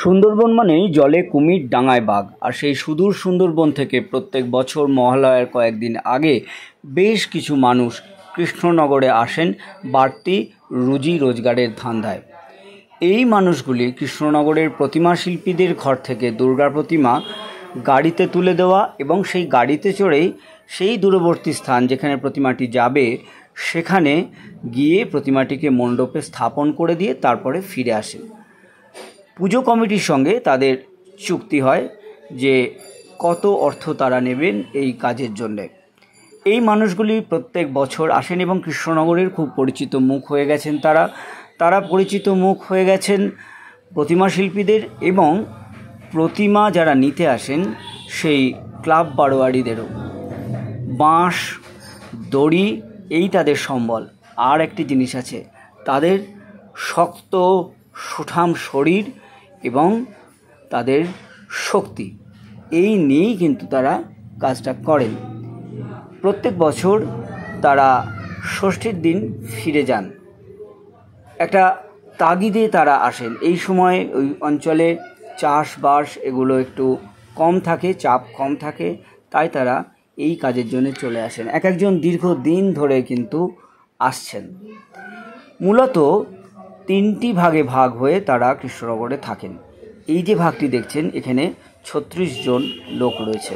সুন্দরবন মানেই জলে কুমির, ডাঙায় বাঘ। আর সেই সুদূর সুন্দরবন থেকে প্রত্যেক বছর মহালয়ার কয়েকদিন আগে বেশ কিছু মানুষ কৃষ্ণনগরে আসেন বাড়তি রুজি রোজগারের ধান্দায়। এই মানুষগুলি কৃষ্ণনগরের প্রতিমা শিল্পীদের ঘর থেকে দুর্গা প্রতিমা গাড়িতে তুলে দেওয়া এবং সেই গাড়িতে চড়েই সেই দূরবর্তী স্থান যেখানে প্রতিমাটি যাবে সেখানে গিয়ে প্রতিমাটিকে মণ্ডপে স্থাপন করে দিয়ে তারপরে ফিরে আসেন। পুজো কমিটির সঙ্গে তাদের চুক্তি হয় যে কত অর্থ তারা নেবেন এই কাজের জন্যে। এই মানুষগুলি প্রত্যেক বছর আসেন এবং কৃষ্ণনগরের খুব পরিচিত মুখ হয়ে গেছেন। তারা পরিচিত মুখ হয়ে গেছেন প্রতিমা শিল্পীদের এবং প্রতিমা যারা নিতে আসেন সেই ক্লাব বারোয়ারিদেরও। বাঁশ, দড়ি এই তাদের সম্বল। আর একটি জিনিস আছে, তাদের শক্ত সুঠাম শরীর এবং তাদের শক্তি, এই নিয়েই কিন্তু তারা কাজটা করেন। প্রত্যেক বছর তারা ষষ্ঠীর দিন ফিরে যান। একটা তাগিদে তারা আসেন। এই সময় ওই অঞ্চলে চাষবাস এগুলো একটু কম থাকে, চাপ কম থাকে, তাই তারা এই কাজের জন্য চলে আসেন। এক একজন দীর্ঘদিন ধরে কিন্তু আসছেন। মূলত তিনটি ভাগে ভাগ হয়ে তারা কৃষ্ণনগরে থাকেন। এই যে ভাগটি দেখছেন, এখানে 36 জন লোক রয়েছে।